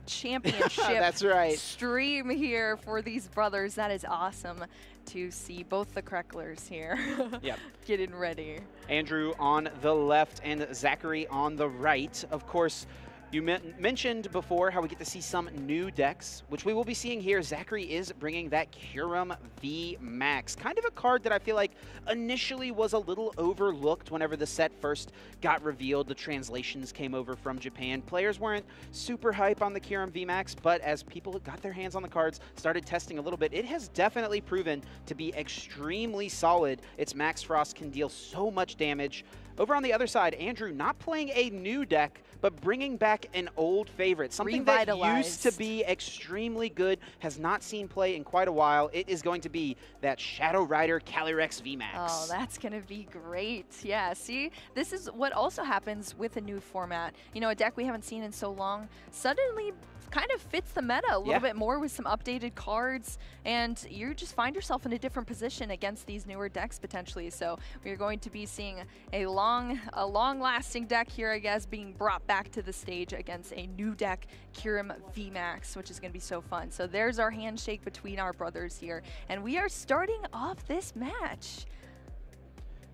championship That's right. stream here for these brothers. That is awesome to see both the Krekelers here Yep. getting ready. Andrew on the left and Zakary on the right. Of course, you mentioned before how we get to see some new decks, which we will be seeing here. Zakary is bringing that Kyurem V Max, kind of a card that I feel like initially was a little overlooked whenever the set first got revealed. The translations came over from Japan. Players weren't super hype on the Kyurem V Max, but as people got their hands on the cards, started testing a little bit, it has definitely proven to be extremely solid. Its Max Frost can deal so much damage. Over on the other side, Andrew not playing a new deck, but bringing back an old favorite. Something that used to be extremely good, has not seen play in quite a while. It is going to be that Shadow Rider Calyrex VMAX. Oh, that's going to be great. Yeah, see, this is what also happens with a new format. You know, a deck we haven't seen in so long suddenly kind of fits the meta a little bit more with some updated cards, and you just find yourself in a different position against these newer decks potentially. So we're going to be seeing a long-lasting deck here, I guess, being brought back to the stage against a new deck, Kyurem VMAX, which is going to be so fun. So there's our handshake between our brothers here, and we are starting off this match.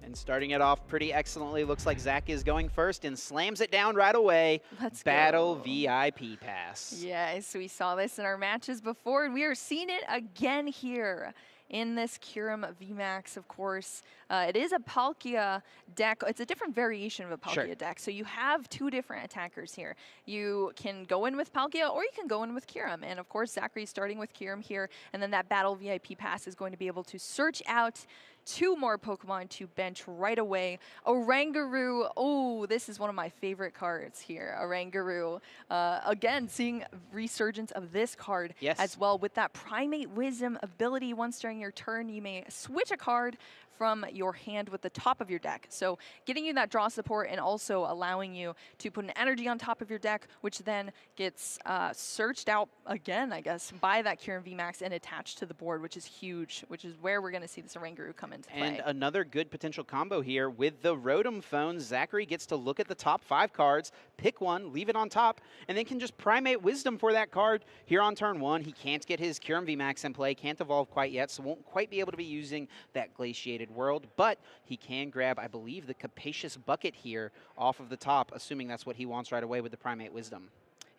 And starting it off pretty excellently, looks like Zach is going first and slams it down right away. Let's Battle go. VIP pass. Yes, we saw this in our matches before, and we are seeing it again here in this Kyurem VMAX, of course. It is a Palkia deck. It's a different variation of a Palkia deck. So you have two different attackers here. You can go in with Palkia, or you can go in with Kyurem. And of course, Zachary's starting with Kyurem here, and then that Battle VIP pass is going to be able to search out two more Pokemon to bench right away. Oranguru, oh, this is one of my favorite cards here, Oranguru. Again, seeing resurgence of this card as well with that Primate Wisdom ability. Once during your turn, you may switch a card from your hand with the top of your deck. So getting you that draw support and also allowing you to put an energy on top of your deck, which then gets searched out again, I guess, by that Kyurem VMAX and attached to the board, which is huge, which is where we're going to see this Oranguru come into play. And another good potential combo here with the Rotom phone. Zakary gets to look at the top 5 cards, pick one, leave it on top, and then can just Primate Wisdom for that card here on turn 1. He can't get his Kyurem VMAX in play, can't evolve quite yet, so won't quite be able to be using that Glaciated World, but he can grab, I believe, the Capacious Bucket here off of the top, assuming that's what he wants right away with the Primate Wisdom.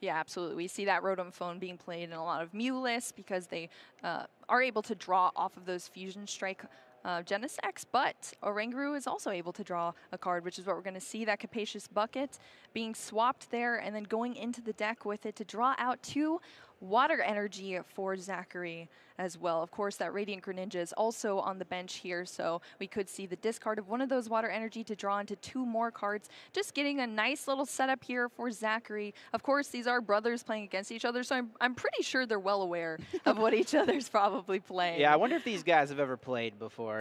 Yeah, absolutely. We see that Rotom phone being played in a lot of Mew lists because they are able to draw off of those Fusion Strike Genesects, but Oranguru is also able to draw a card, which is what we're going to see, that Capacious Bucket being swapped there and then going into the deck with it to draw out 2 Water Energy for Zakary as well. Of course, that Radiant Greninja is also on the bench here, so we could see the discard of one of those Water Energy to draw into 2 more cards. Just getting a nice little setup here for Zakary. Of course, these are brothers playing against each other, so I'm pretty sure they're well aware of what each other's probably playing. Yeah, I wonder if these guys have ever played before.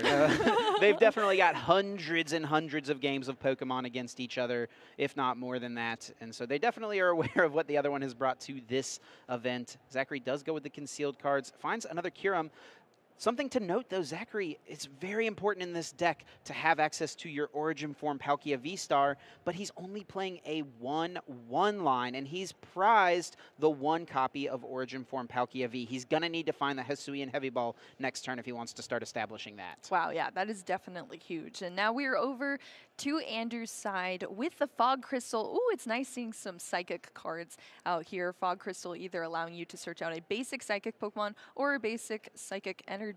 They've definitely got hundreds and hundreds of games of Pokemon against each other, if not more than that, and so they definitely are aware of what the other one has brought to this event. Zakary does go with the concealed cards, finds another Kyurem. Something to note, though, Zakary, it's very important in this deck to have access to your Origin Form Palkia V-Star, but he's only playing a 1/1 line, and he's prized the 1 copy of Origin Form Palkia V. He's going to need to find the Hisuian Heavy Ball next turn if he wants to start establishing that. Wow, yeah, that is definitely huge. And now we're over to Andrew's side with the Fog Crystal. Ooh, it's nice seeing some Psychic cards out here. Fog Crystal either allowing you to search out a basic Psychic Pokemon or a basic Psychic Energy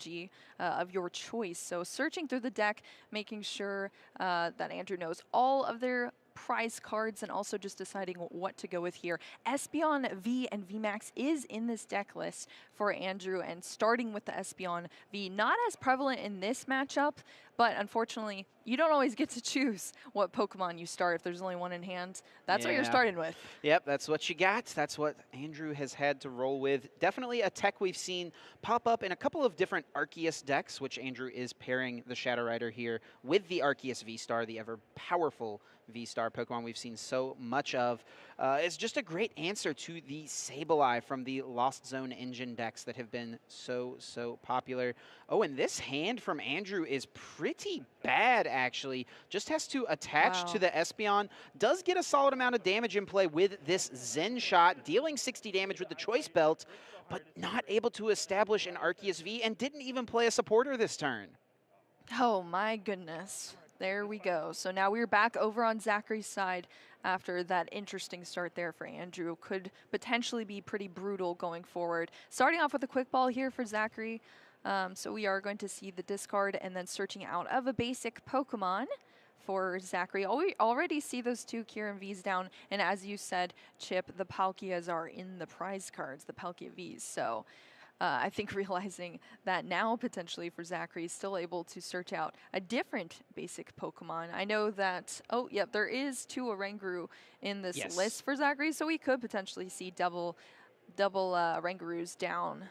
of your choice. So searching through the deck, making sure that Andrew knows all of their prize cards and also just deciding what to go with here. Espeon V and VMAX is in this deck list for Andrew, and starting with the Espeon V, not as prevalent in this matchup, but unfortunately, you don't always get to choose what Pokemon you start if there's only one in hand. That's what you're starting with. Yep, that's what you got. That's what Andrew has had to roll with. Definitely a tech we've seen pop up in a couple of different Arceus decks, which Andrew is pairing the Shadow Rider here with the Arceus V-Star, the ever powerful V-Star Pokemon we've seen so much of. It's just a great answer to the Sableye from the Lost Zone engine decks that have been so popular. Oh, and this hand from Andrew is pretty bad, actually. Just has to attach to the Espeon. Does get a solid amount of damage in play with this Zen Shot, dealing 60 damage with the Choice Belt, but not able to establish an Arceus V, and didn't even play a supporter this turn. Oh my goodness. There we go. So now we're back over on Zachary's side after that interesting start there for Andrew. Could potentially be pretty brutal going forward. Starting off with a quick ball here for Zakary. So we are going to see the discard and then searching out of a basic Pokemon for Zakary. We already see those 2 Kyurem Vs down. And as you said, Chip, the Palkias are in the prize cards, the Palkia Vs. So I think realizing that now potentially for Zakary is still able to search out a different basic Pokemon. I know that, oh, yep, there is 2 Oranguru in this list for Zakary, so we could potentially see double Orangarus down.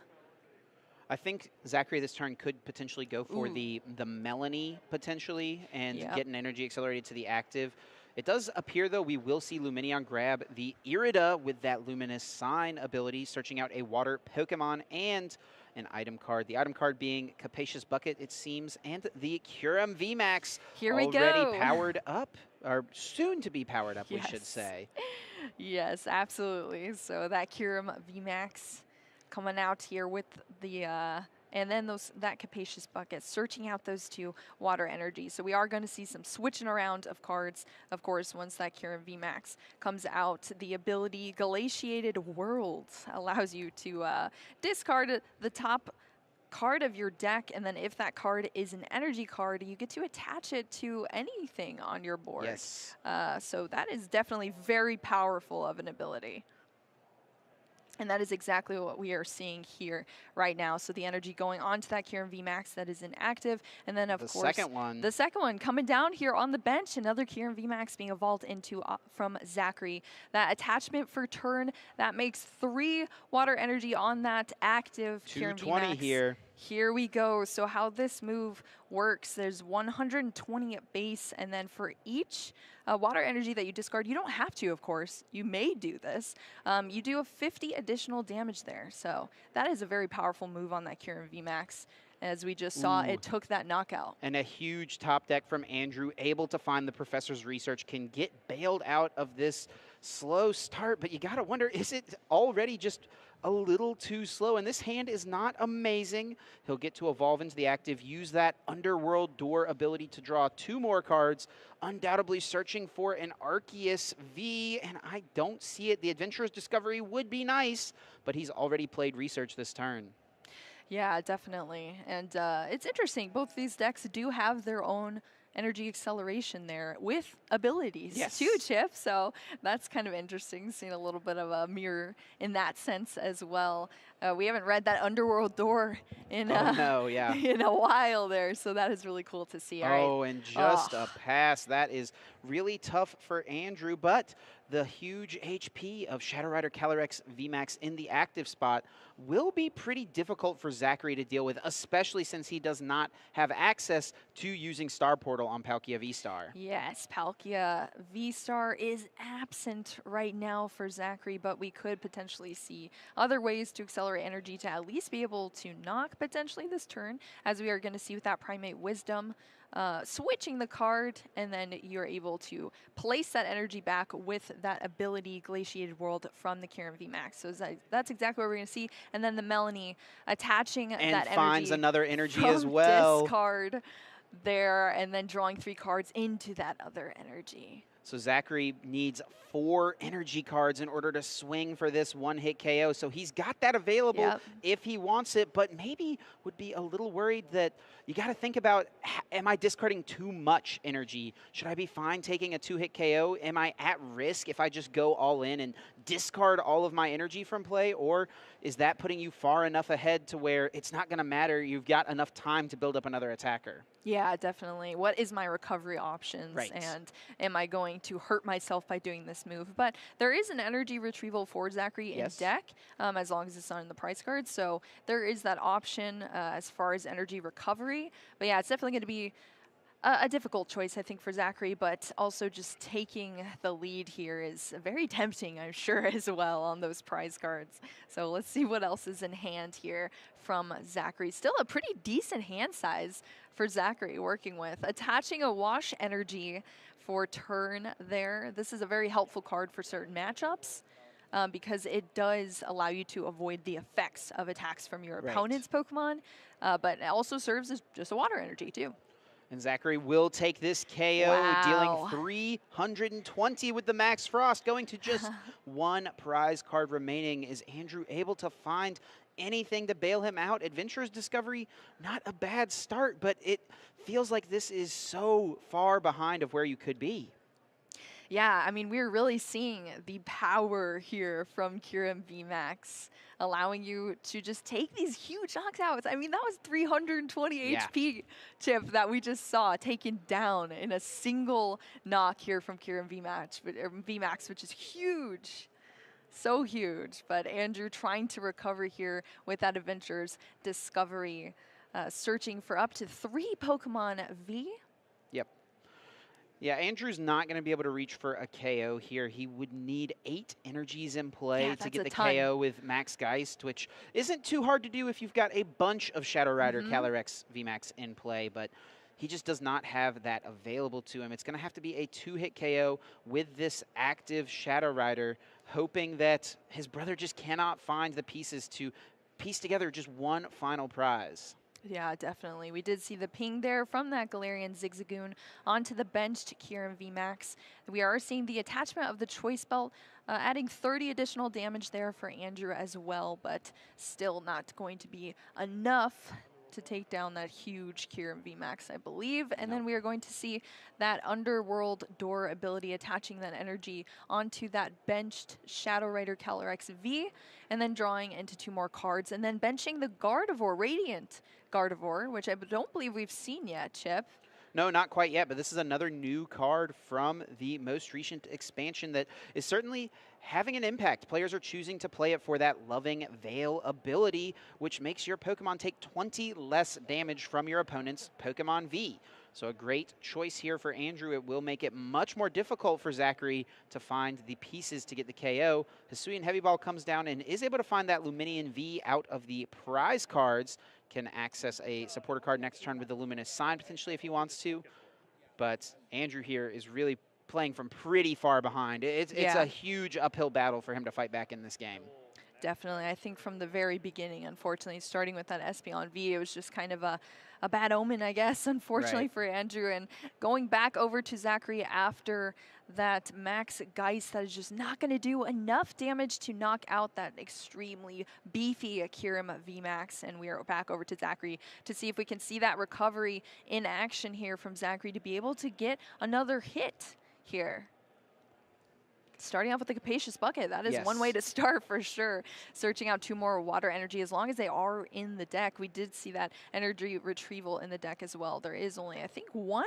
I think Zakary this turn could potentially go for the Melanie potentially and get an energy accelerated to the active. It does appear, though, we will see Lumineon grab the Irida with that Luminous Sign ability, searching out a water Pokemon and an item card. The item card being Capacious Bucket, it seems, and the Kyurem VMAX. Here we go. Already powered up, or soon to be powered up, we should say. Yes, absolutely. So that Kyurem VMAX coming out here with the and then that Capacious Bucket, searching out those 2 water energies. So we are going to see some switching around of cards, of course, once that Kyurem VMAX comes out. The ability Glaciated World allows you to discard the top card of your deck, and then if that card is an energy card, you get to attach it to anything on your board. Yes. So that is definitely very powerful of an ability. And that is exactly what we are seeing here right now. So the energy going onto that Kyurem VMAX that is inactive. And then, of course, the second one coming down here on the bench. Another Kyurem VMAX being evolved into from Zakary. That attachment for turn, that makes 3 water energy on that active Kyurem VMAX. 220 here. Here we go. So how this move works, there's 120 at base, and then for each water energy that you discard, you don't have to, of course. You may do this. You do a 50 additional damage there. So that is a very powerful move on that Kyurem VMAX. As we just saw, it took that knockout. And a huge top deck from Andrew, able to find the Professor's Research, can get bailed out of this slow start. But you got to wonder, is it already just a little too slow? And this hand is not amazing. He'll get to evolve into the active, use that Underworld Door ability to draw 2 more cards, undoubtedly searching for an Arceus V, and I don't see it. The Adventurer's Discovery would be nice, but he's already played Research this turn. Yeah, definitely. And it's interesting. Both these decks do have their own energy acceleration there with abilities too, Chip. So that's kind of interesting, seeing a little bit of a mirror in that sense as well. We haven't read that Underworld Door in, in a while there, so that is really cool to see. And just a pass. That is really tough for Andrew, but the huge HP of Shadow Rider Calyrex VMAX in the active spot will be pretty difficult for Zakary to deal with, especially since he does not have access to using Star Portal on Palkia V-Star. Yes, Palkia V-Star is absent right now for Zakary, but we could potentially see other ways to accelerate energy to at least be able to knock potentially this turn, as we are going to see with that Primate Wisdom. Switching the card, and then you're able to place that energy back with that ability Glaciated World from the Kyurem VMAX. So that's exactly what we're going to see. And then the Melanie attaching that energy. And finds another energy as well. Discard there, and then drawing 3 cards into that other energy. So Zakary needs 4 energy cards in order to swing for this one-hit KO. So he's got that available if he wants it, but maybe would be a little worried that you got to think about, am I discarding too much energy? Should I be fine taking a 2-hit KO? Am I at risk if I just go all in and discard all of my energy from play? Or is that putting you far enough ahead to where it's not going to matter? You've got enough time to build up another attacker. Yeah, definitely. What is my recovery options? Right. And am I going to hurt myself by doing this move? But there is an energy retrieval for Zakary in deck, as long as it's not in the price card. So there is that option as far as energy recovery. But yeah, it's definitely going to be a difficult choice, I think, for Zakary, but also just taking the lead here is very tempting, I'm sure, as well on those prize cards. So let's see what else is in hand here from Zakary. Still a pretty decent hand size for Zakary working with. Attaching a Wash Energy for turn there. This is a very helpful card for certain matchups. Because it does allow you to avoid the effects of attacks from your opponent's Pokemon, but it also serves as just a water energy too. And Zakary will take this KO, dealing 320 with the Max Frost, going to just one prize card remaining. Is Andrew able to find anything to bail him out? Adventurer's Discovery, not a bad start, but it feels like this is so far behind of where you could be. Yeah, I mean, we're really seeing the power here from Kyurem VMAX, allowing you to just take these huge knockouts. I mean, that was 320 HP chip that we just saw taken down in a single knock here from Kyurem VMAX, which is huge. So huge. But Andrew trying to recover here with that Adventurer's Discovery, searching for up to 3 Pokemon V. Yep. Yeah, Andrew's not going to be able to reach for a KO here. He would need 8 energies in play to get the KO with Max Geist, which isn't too hard to do if you've got a bunch of Shadow Rider Calyrex VMAX in play, but he just does not have that available to him. It's going to have to be a 2-hit KO with this active Shadow Rider, hoping that his brother just cannot find the pieces to piece together just one final prize. Yeah, definitely. We did see the ping there from that Galarian Zigzagoon onto the benched Kyurem VMAX. We are seeing the attachment of the Choice Belt, adding 30 additional damage there for Andrew as well, but still not going to be enough to take down that huge Kyurem VMAX, I believe. And then we are going to see that Underworld Door ability attaching that energy onto that benched Shadow Rider Calyrex V, and then drawing into 2 more cards, and then benching the Gardevoir, Radiant Gardevoir, which I don't believe we've seen yet, Chip. No, not quite yet, but this is another new card from the most recent expansion that is certainly having an impact. Players are choosing to play it for that Loving Veil ability, which makes your Pokemon take 20 less damage from your opponent's Pokemon V. So a great choice here for Andrew. It will make it much more difficult for Zakary to find the pieces to get the KO. Hisuian Heavy Ball comes down and is able to find that Luminian V out of the prize cards. Can access a supporter card next turn with the Luminous Sign potentially if he wants to. But Andrew here is really playing from pretty far behind. It's a huge uphill battle for him to fight back in this game. Definitely. I think from the very beginning, unfortunately, starting with that Espeon V, it was just kind of a bad omen, I guess, unfortunately for Andrew. And going back over to Zakary after that Max Geist, that is just not going to do enough damage to knock out that extremely beefy Kyurem VMAX. And we are back over to Zakary to see if we can see that recovery in action here from Zakary to be able to get another hit here. Starting off with the Capacious Bucket, that is one way to start for sure. Searching out 2 more water energy as long as they are in the deck. We did see that energy retrieval in the deck as well. There is only, I think, 1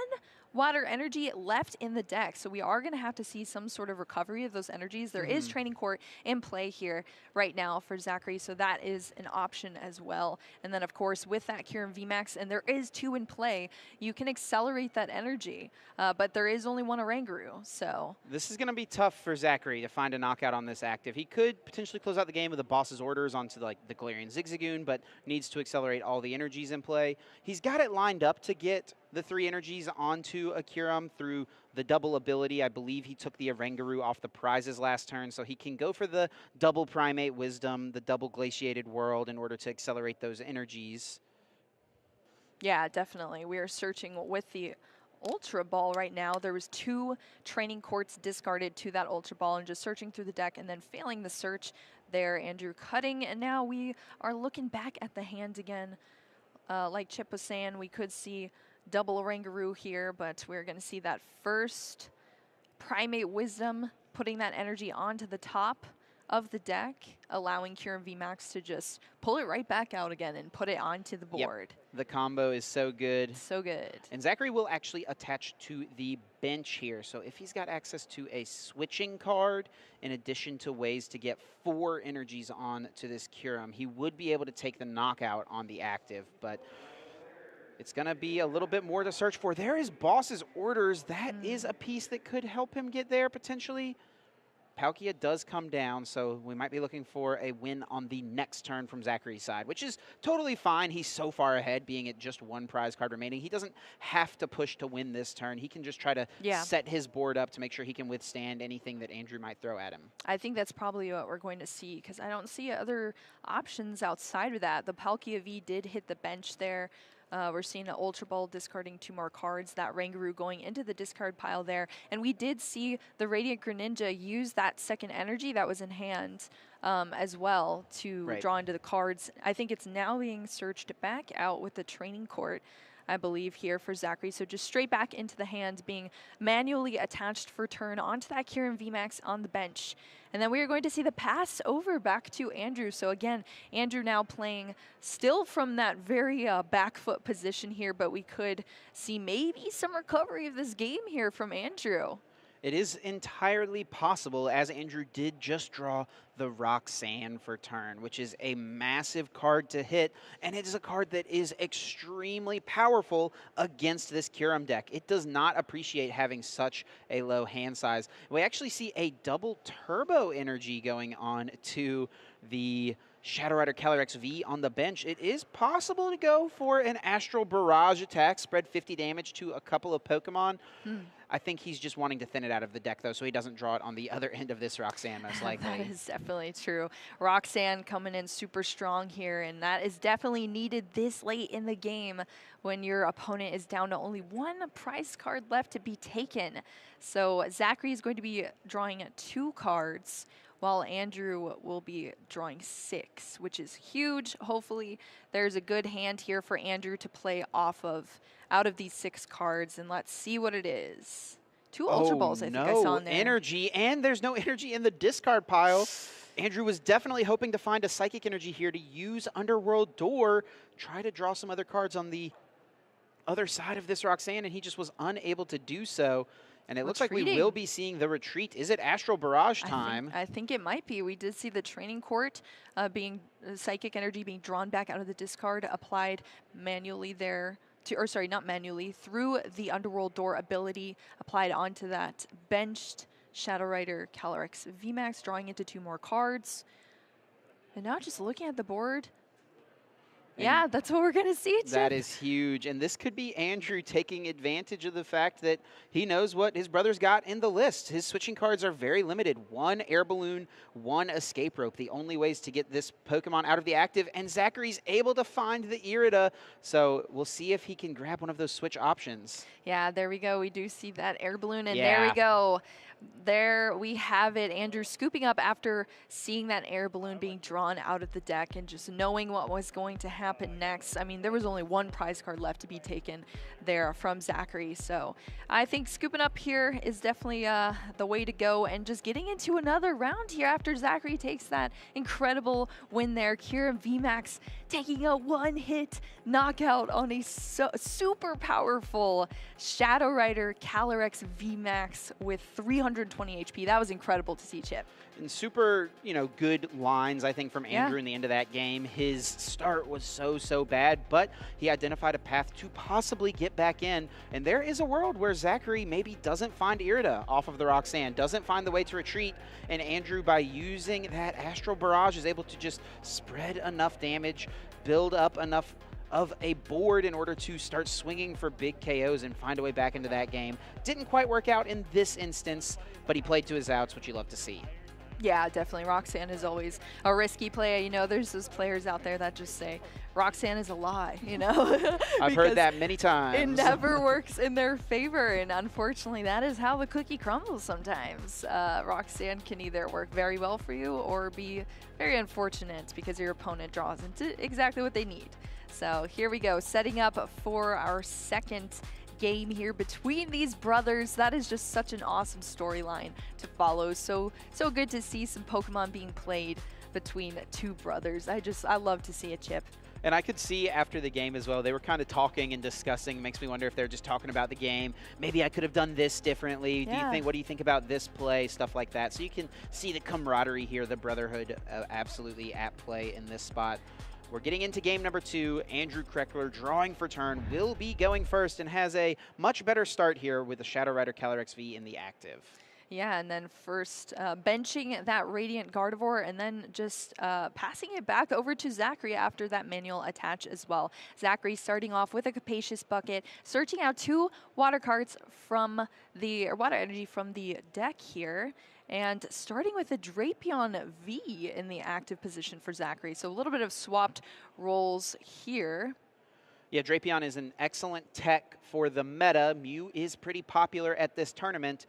water energy left in the deck, so we are going to have to see some sort of recovery of those energies. There is Training Court in play here right now for Zakary, so that is an option as well. And then, of course, with that Kyurem VMAX, and there is 2 in play, you can accelerate that energy, but there is only 1 Oranguru, so. This is going to be tough for Zakary to find a knockout on this active. He could potentially close out the game with the boss's orders onto the Galarian Zigzagoon, but needs to accelerate all the energies in play. He's got it lined up to get the 3 energies onto a Kyurem through the double ability. I believe he took the Oranguru off the prizes last turn, so he can go for the double Primate Wisdom, the double Glaciated World in order to accelerate those energies. Yeah, definitely. We are searching with the Ultra Ball right now. There was 2 Training Courts discarded to that Ultra Ball, and just searching through the deck and then failing the search there. Andrew cutting, and now we are looking back at the hand again. Like Chip was saying, we could see double Oranguru here, but we're going to see that first Primate Wisdom, putting that energy onto the top of the deck, allowing Kyurem VMAX to just pull it right back out again and put it onto the board. Yep. The combo is so good. So good. And Zakary will actually attach to the bench here. So if he's got access to a switching card, in addition to ways to get 4 energies on to this Kyurem, he would be able to take the knockout on the active. But It's going to be a little bit more to search for. There is Boss's Orders. That is a piece that could help him get there potentially. Palkia does come down, so we might be looking for a win on the next turn from Zakary's side, which is totally fine. He's so far ahead, being at just one prize card remaining. He doesn't have to push to win this turn. He can just try to set his board up to make sure he can withstand anything that Andrew might throw at him. I think that's probably what we're going to see, because I don't see other options outside of that. The Palkia V did hit the bench there. We're seeing an Ultra Ball discarding 2 more cards, that Rangaroo going into the discard pile there. And we did see the Radiant Greninja use that second energy that was in hand as well to draw into the cards. I think it's now being searched back out with the Training Court, I believe, here for Zakary. So just straight back into the hand, being manually attached for turn onto that Kyurem VMAX on the bench. And then we are going to see the pass over back to Andrew. So again, Andrew now playing still from that very back foot position here, but we could see maybe some recovery of this game here from Andrew. It is entirely possible, as Andrew did just draw the Roxanne for turn, which is a massive card to hit, and it is a card that is extremely powerful against this Kyurem deck. It does not appreciate having such a low hand size. We actually see a double turbo energy going on to the Shadow Rider Calyrex V on the bench. It is possible to go for an Astral Barrage attack, spread 50 damage to a couple of Pokemon. I think he's just wanting to thin it out of the deck, though, so he doesn't draw it on the other end of this Roxanne, most likely. That is definitely true. Roxanne coming in super strong here, and that is definitely needed this late in the game when your opponent is down to only 1 prize card left to be taken. So Zakary is going to be drawing 2 cards, while Andrew will be drawing 6, which is huge. Hopefully there's a good hand here for Andrew to play off of out of these 6 cards, and let's see what it is. 2 Ultra Balls, I think I saw in there. Energy, and there's no energy in the discard pile. Andrew was definitely hoping to find a Psychic Energy here to use Underworld Door, try to draw some other cards on the other side of this Roxanne, and he just was unable to do so. And it looks like we will be seeing the retreat. Is it Astral Barrage time? I think it might be. We did see the Training Court Psychic Energy being drawn back out of the discard, applied manually there. Or sorry, not manually, through the Underworld Door ability, applied onto that benched Shadow Rider Calyrex VMAX, drawing into 2 more cards. And now just looking at the board, yeah, that's what we're going to see, Chip. That is huge. And this could be Andrew taking advantage of the fact that he knows what his brother's got in the list. His switching cards are very limited. 1 Air Balloon, 1 Escape Rope. The only ways to get this Pokemon out of the active. And Zachary's able to find the Irida. So we'll see if he can grab one of those switch options. Yeah, there we go. We do see that Air Balloon. And there we go. There we have it. Andrew scooping up after seeing that Air Balloon being drawn out of the deck and just knowing what was going to happen next. I mean, there was only 1 prize card left to be taken there from Zakary. So I think scooping up here is definitely the way to go, and just getting into another round here after Zakary takes that incredible win there. Kyurem VMAX taking a 1-hit knockout on a super powerful Shadow Rider Calyrex VMAX with 320 HP. That was incredible to see, Chip. And super, good lines, I think, from Andrew in the end of that game. His start was so bad, but he identified a path to possibly get back in. And there is a world where Zakary maybe doesn't find Irida off of the Roxanne, doesn't find the way to retreat, and Andrew, by using that Astral Barrage, is able to just spread enough damage, build up enough of a board in order to start swinging for big KOs and find a way back into that game. Didn't quite work out in this instance, but he played to his outs, which you love to see. Yeah, definitely. Roxanne is always a risky play. There's those players out there that just say, Roxanne is a lie, I've heard that many times. It never works in their favor, and unfortunately, that is how the cookie crumbles sometimes. Roxanne can either work very well for you or be very unfortunate because your opponent draws into exactly what they need. So here we go, setting up for our second game here between these brothers. That is just such an awesome storyline to follow. So good to see some Pokemon being played between 2 brothers. I love to see it, Chip. And I could see after the game as well, they were kind of talking and discussing. Makes me wonder if they're just talking about the game. Maybe I could have done this differently. Yeah. What do you think about this play? Stuff like that. So you can see the camaraderie here, the brotherhood absolutely at play in this spot. We're getting into game number 2. Andrew Krekeler drawing for turn, will be going first and has a much better start here with the Shadow Rider Calyrex V in the active. Yeah, and then first benching that Radiant Gardevoir and then just passing it back over to Zakary after that manual attach as well. Zakary starting off with a Capacious Bucket, searching out 2 water cards from the, or water energy from the deck here. And starting with a Drapion V in the active position for Zakary. So a little bit of swapped roles here. Yeah, Drapion is an excellent tech for the meta. Mew is pretty popular at this tournament.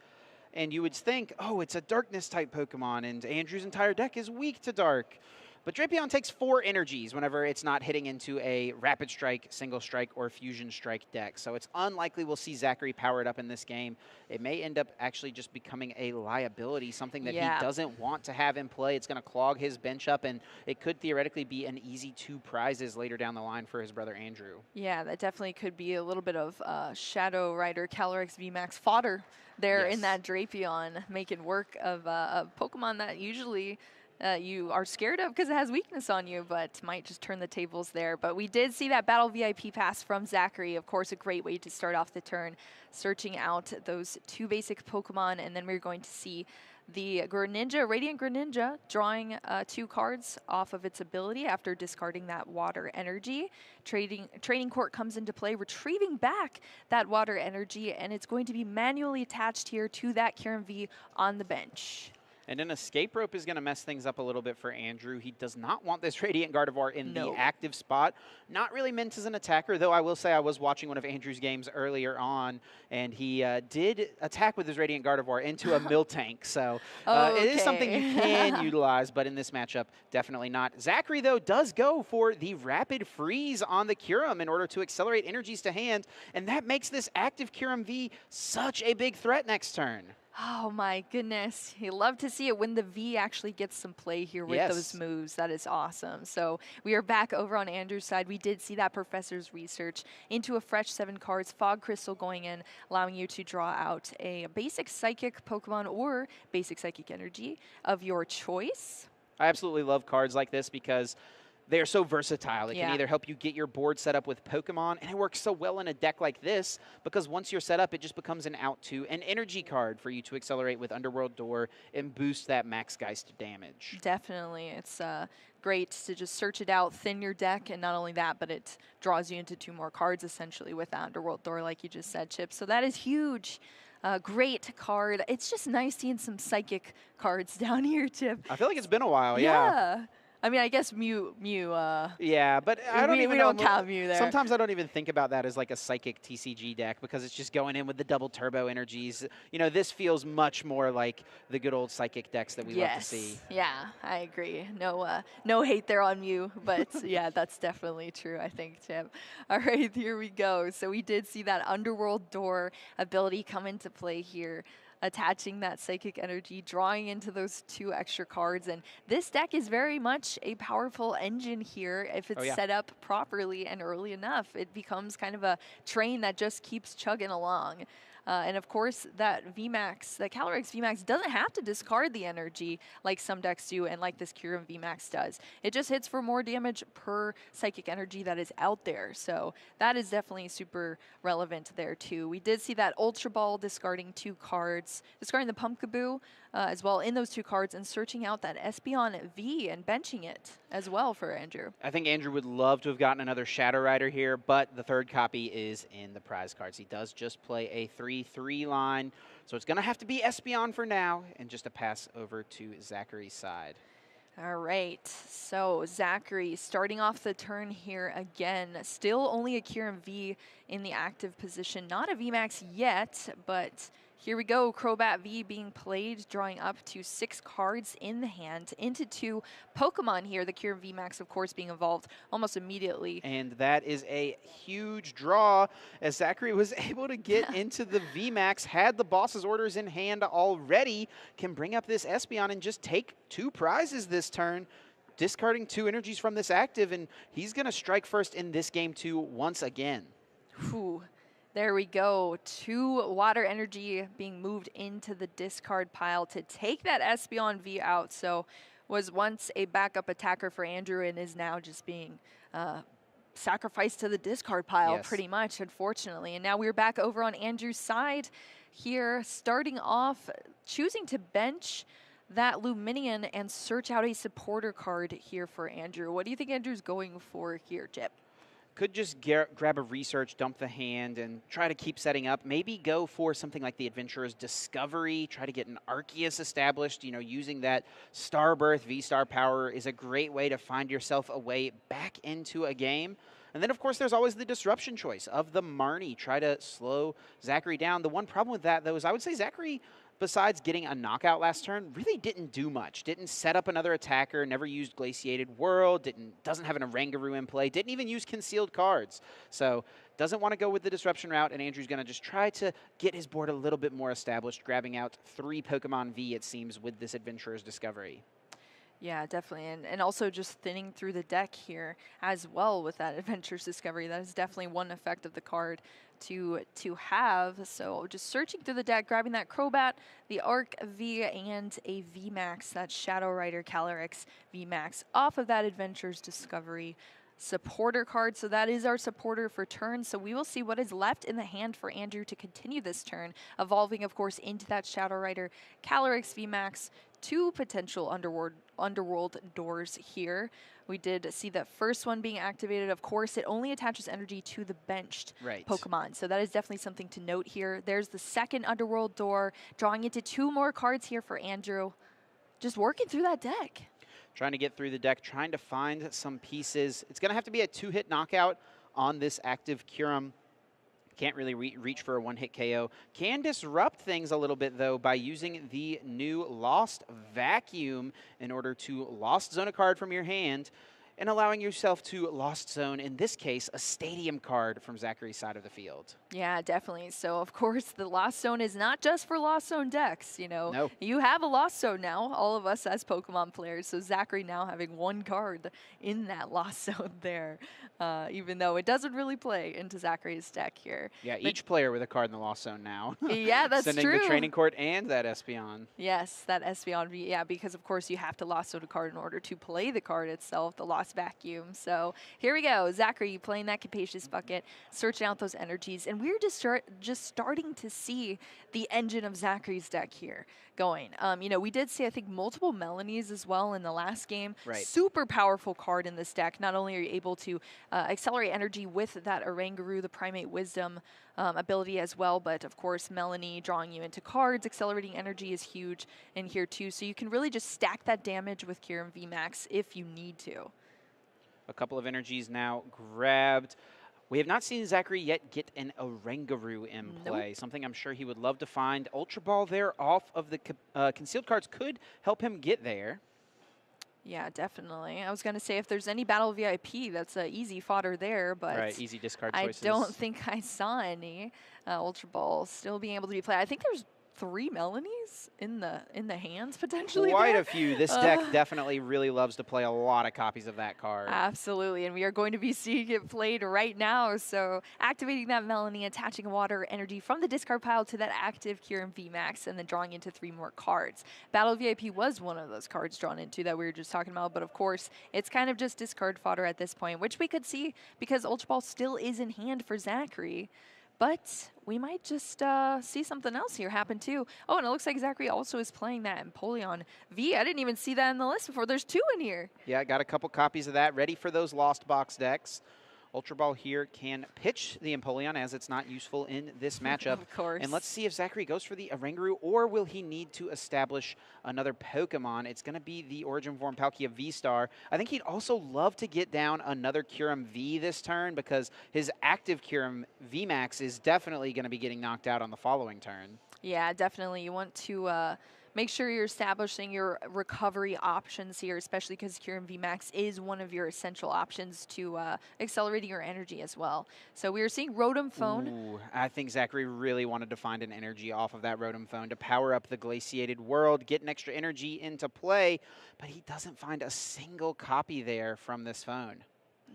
And you would think, oh, it's a darkness-type Pokemon, and Andrew's entire deck is weak to dark. But Drapion takes 4 energies whenever it's not hitting into a Rapid Strike, Single Strike, or Fusion Strike deck. So it's unlikely we'll see Zakary powered up in this game. It may end up actually just becoming a liability, something that he doesn't want to have in play. It's going to clog his bench up, and it could theoretically be an easy 2 prizes later down the line for his brother Andrew. Yeah, that definitely could be a little bit of Shadow Rider Calyrex VMAX fodder there in that Drapion, making work of a Pokemon that usually you are scared of because it has weakness on you, but might just turn the tables there. But we did see that Battle VIP pass from Zakary. Of course, a great way to start off the turn, searching out those 2 basic Pokemon, and then we're going to see the Greninja, Radiant Greninja, drawing 2 cards off of its ability after discarding that water energy. Training Court comes into play, retrieving back that water energy, and it's going to be manually attached here to that Kyurem V on the bench. And an Escape Rope is going to mess things up a little bit for Andrew. He does not want this Radiant Gardevoir in the active spot. Not really meant as an attacker, though I will say I was watching one of Andrew's games earlier on, and he did attack with his Radiant Gardevoir into a Miltank. So it is something you can utilize, but in this matchup, definitely not. Zakary, though, does go for the Rapid Freeze on the Kyurem in order to accelerate energies to hand, and that makes this active Kyurem V such a big threat next turn. Oh my goodness. You love to see it when the V actually gets some play here with those moves. That is awesome. So we are back over on Andrew's side. We did see that Professor's Research into a fresh 7 cards, Fog Crystal going in, allowing you to draw out a basic Psychic Pokemon or basic Psychic Energy of your choice. I absolutely love cards like this because they are so versatile. It can either help you get your board set up with Pokemon, and it works so well in a deck like this because once you're set up, it just becomes an out to an energy card for you to accelerate with Underworld Door and boost that Max Geist damage. Definitely. It's great to just search it out, thin your deck, and not only that, but it draws you into 2 more cards essentially with that Underworld Door, like you just said, Chip. So that is huge. Great card. It's just nice seeing some Psychic cards down here, Chip. I feel like it's been a while, yeah. I mean, I guess Mew. Yeah, but I don't even we don't count Mew there. Sometimes I don't even think about that as like a Psychic TCG deck because it's just going in with the double turbo energies. You know, this feels much more like the good old Psychic decks that we love to see. Yeah, I agree. No hate there on Mew, but yeah, that's definitely true, I think, Chip. All right, here we go. So we did see that Underworld Door ability come into play here, attaching that Psychic Energy, drawing into those 2 extra cards. And this deck is very much a powerful engine here. If it's set up properly and early enough, it becomes kind of a train that just keeps chugging along. And of course, that VMAX, the Calyrex VMAX doesn't have to discard the energy like some decks do and like this Kyurem VMAX does. It just hits for more damage per Psychic Energy that is out there. So that is definitely super relevant there too. We did see that Ultra Ball discarding 2 cards, discarding the Pumpkaboo as well in those 2 cards and searching out that Espeon V and benching it as well for Andrew. I think Andrew would love to have gotten another Shadow Rider here, but the 3rd copy is in the prize cards. He does just play a 3/3 line, so it's going to have to be Espeon for now, and just a pass over to Zakary's side. All right, so Zakary starting off the turn here again. Still only a Kyurem V in the active position. Not a VMAX yet, but here we go. Crobat V being played, drawing up to 6 cards in the hand into 2 Pokemon here. The Kyurem VMAX, of course, being evolved almost immediately. And that is a huge draw as Zakary was able to get into the VMAX, had the boss's orders in hand already, can bring up this Espeon and just take 2 prizes this turn, discarding 2 energies from this active, and he's going to strike first in this game too once again. Whew. There we go. 2 water energy being moved into the discard pile to take that Espeon V out. So was once a backup attacker for Andrew and is now just being sacrificed to the discard pile pretty much, unfortunately. And now we're back over on Andrew's side here, starting off, choosing to bench that Luminion and search out a supporter card here for Andrew. What do you think Andrew's going for here, Chip? Could just grab a research, dump the hand, and try to keep setting up. Maybe go for something like the Adventurer's Discovery, try to get an Arceus established. You know, using that Starbirth V-Star power is a great way to find yourself a way back into a game. And then, of course, there's always the disruption choice of the Marnie. Try to slow Zakary down. The one problem with that, though, is I would say Zakary, besides getting a knockout last turn, really didn't do much. Didn't set up another attacker, never used Glaciated World, doesn't have an Oranguru in play, didn't even use concealed cards. So doesn't want to go with the disruption route, and Andrew's going to just try to get his board a little bit more established, grabbing out 3 Pokemon V, it seems, with this Adventurer's Discovery. Yeah, definitely. And also just thinning through the deck here as well with that Adventurer's Discovery. That is definitely one effect of the card to have. So just searching through the deck, grabbing that Crobat, the Arc V, and a VMAX, that Shadow Rider Calyrex VMAX off of that Adventurer's Discovery supporter card. So that is our supporter for turn. So we will see what is left in the hand for Andrew to continue this turn, evolving, of course, into that Shadow Rider Calyrex VMAX. 2 potential underworld doors here. We did see the first one being activated. Of course, it only attaches energy to the benched Pokemon. So that is definitely something to note here. There's the second underworld door, drawing into 2 more cards here for Andrew. Just working through that deck. Trying to get through the deck, trying to find some pieces. It's going to have to be a 2-hit knockout on this active Kyurem. Can't really reach for a 1-hit KO. Can disrupt things a little bit, though, by using the new Lost Vacuum in order to Lost Zone a card from your hand and allowing yourself to Lost Zone, in this case, a Stadium card from Zakary's side of the field. Yeah, definitely. So, of course, the Lost Zone is not just for Lost Zone decks, you know. No. You have a Lost Zone now, all of us as Pokemon players. So Zakary now having 1 card in that Lost Zone there, even though it doesn't really play into Zakary's deck here. Yeah, each player with a card in the Lost Zone now. Yeah, that's Sending true. the Training Court and that Espeon. Yes, that Espeon V. Yeah, because, of course, you have to Lost Zone a card in order to play the card itself, the Lost Vacuum. So here we go. Zakary playing that Capacious Bucket, searching out those energies. And we're just starting to see the engine of Zakary's deck here going. You know, we did see, I think, multiple Melanies as well in the last game. Right. Super powerful card in this deck. Not only are you able to accelerate energy with that Oranguru, the Primate Wisdom ability as well, but of course, Melanie drawing you into cards, accelerating energy is huge in here too. So you can really just stack that damage with Kyurem VMAX if you need to. A couple of energies now grabbed. We have not seen Zakary yet get an Oranguru in play, something I'm sure he would love to find. Ultra Ball there off of the concealed cards could help him get there. Yeah, definitely. I was going to say if there's any Battle VIP, that's easy fodder there, but right, easy discard choices. I don't think I saw any Ultra Ball still being able to be played. I think there's 3 Melanies in the hands potentially. Quite there. a few. This deck definitely really loves to play a lot of copies of that card. Absolutely, and we are going to be seeing it played right now. So activating that Melanie, attaching water energy from the discard pile to that active Kyurem VMAX, and then drawing into 3 more cards. Battle VIP was one of those cards drawn into that we were just talking about, but of course, it's kind of just discard fodder at this point, which we could see because Ultra Ball still is in hand for Zakary. But we might just see something else here happen too. Oh, and it looks like Zakary also is playing that Empoleon V. I didn't even see that in the list before. There's 2 in here. Yeah, got a couple copies of that ready for those Lost Box decks. Ultra Ball here can pitch the Empoleon as it's not useful in this matchup. Of course. And let's see if Zakary goes for the Oranguru, or will he need to establish another Pokemon? It's going to be the Origin Form Palkia V-Star. I think he'd also love to get down another Kyurem V this turn because his active Kyurem VMAX is definitely going to be getting knocked out on the following turn. Yeah, definitely. You want to make sure you're establishing your recovery options here, especially because Kyurem VMAX is one of your essential options to accelerating your energy as well. So we are seeing Rotom Phone. Ooh, I think Zakary really wanted to find an energy off of that Rotom Phone to power up the Glaciated World, get an extra energy into play, but he doesn't find a single copy there from this phone.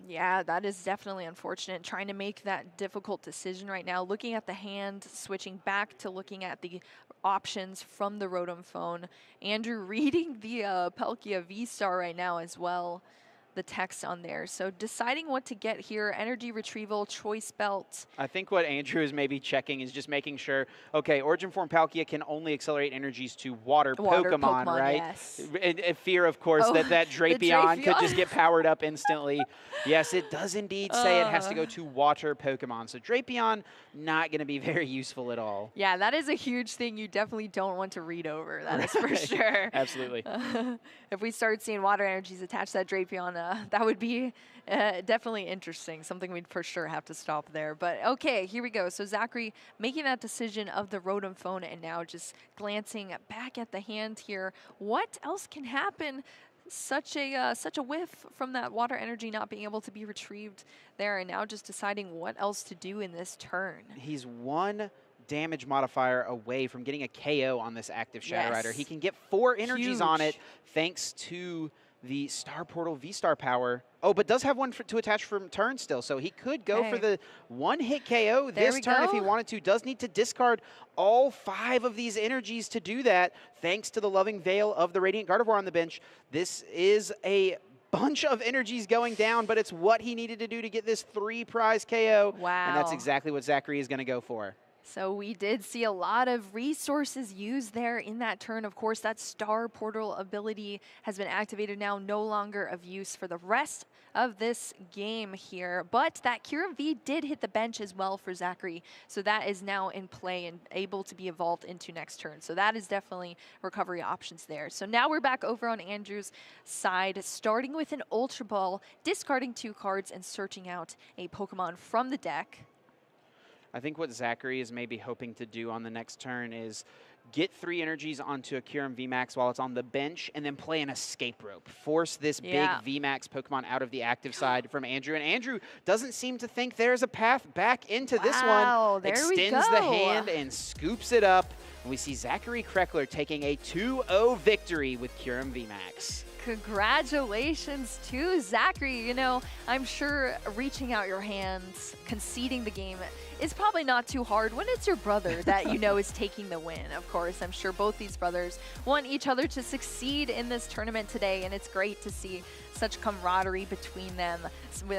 Yeah, that is definitely unfortunate. Trying to make that difficult decision right now. Looking at the hand, switching back to looking at the options from the Rotom phone. Andrew reading the Palkia V-Star right now as well, the text on there. So deciding what to get here, energy retrieval, choice belt. I think what Andrew is maybe checking is just making sure, okay, Origin Form Palkia can only accelerate energies to water Pokemon, right? Yes. In fear, of course, that Drapion could just get powered up instantly. Yes, it does indeed say it has to go to water Pokemon. So Drapion, not going to be very useful at all. Yeah, that is a huge thing you definitely don't want to read over. That is for sure. Absolutely. If we start seeing water energies attached to that Drapion, that would be definitely interesting. Something we'd for sure have to stop there. But okay, here we go. So Zakary making that decision of the Rotom phone, and now just glancing back at the hand here. What else can happen? Such a whiff from that water energy not being able to be retrieved there, and now just deciding what else to do in this turn. He's one damage modifier away from getting a KO on this active Shadow Rider. He can get 4 energies on it thanks to the Star Portal V-Star power. Oh, but does have one to attach from turn still, so he could go for the one-hit KO this turn if he wanted to. Does need to discard all 5 of these energies to do that, thanks to the Loving Veil of the Radiant Gardevoir on the bench. This is a bunch of energies going down, but it's what he needed to do to get this 3-prize KO. Wow. And that's exactly what Zakary is going to go for. So we did see a lot of resources used there in that turn. Of course, that Star Portal ability has been activated now, no longer of use for the rest of this game here. But that Kyurem V did hit the bench as well for Zakary. So that is now in play and able to be evolved into next turn. So that is definitely recovery options there. So now we're back over on Andrew's side, starting with an Ultra Ball, discarding 2 cards and searching out a Pokemon from the deck. I think what Zakary is maybe hoping to do on the next turn is get 3 energies onto a Kyurem VMAX while it's on the bench, and then play an escape rope. Force this big VMAX Pokemon out of the active side from Andrew. And Andrew doesn't seem to think there's a path back into this one. There Extends the hand and scoops it up. And we see Zakary Krekeler taking a 2-0 victory with Kyurem VMAX. Congratulations to Zakary. You know, I'm sure reaching out your hands, conceding the game is probably not too hard when it's your brother that you know is taking the win. Of course, I'm sure both these brothers want each other to succeed in this tournament today, and it's great to see such camaraderie between them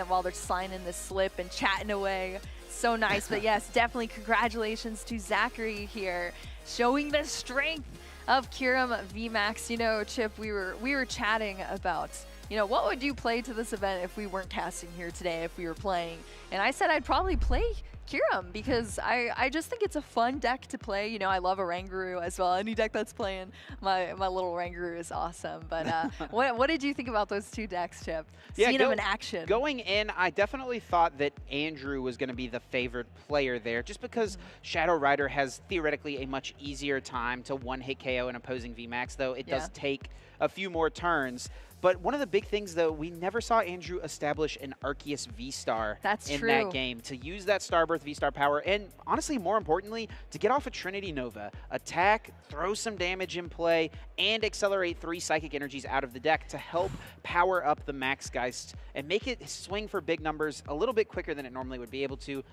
while they're signing the slip and chatting away. So nice. But yes, definitely congratulations to Zakary here, showing the strength of Kyurem VMAX. You know, Chip, we were chatting about, you know, what would you play to this event if we weren't casting here today, if we were playing? And I said I'd probably play Kyurem because I just think it's a fun deck to play. You know, I love a Rangaroo as well. Any deck that's playing my little Rangaroo is awesome. But what did you think about those 2 decks, Chip? Seeing them in action. Going in, I definitely thought that Andrew was going to be the favored player there, just because Shadow Rider has theoretically a much easier time to one-hit KO an opposing VMAX, though it does take a few more turns. But one of the big things, though, we never saw Andrew establish an Arceus V-Star in that game. To use that Starbirth V-Star power, and honestly, more importantly, to get off a Trinity Nova, attack, throw some damage in play, and accelerate 3 Psychic Energies out of the deck to help power up the Max Geist and make it swing for big numbers a little bit quicker than it normally would be able to.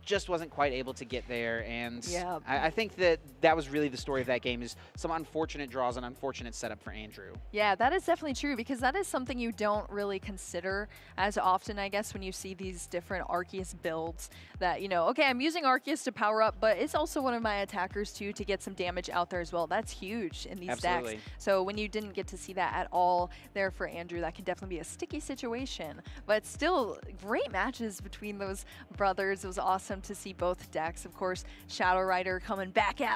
Just wasn't quite able to get there, and I think that was really the story of that game, is some unfortunate draws and unfortunate setup for Andrew. Yeah, that is definitely true, because that is something you don't really consider as often, I guess, when you see these different Arceus builds that, you know, okay, I'm using Arceus to power up, but it's also one of my attackers too to get some damage out there as well. That's huge in these decks. So when you didn't get to see that at all there for Andrew, that can definitely be a sticky situation, but still great matches between those brothers. It was awesome to see both decks. Of course, Shadow Rider coming back out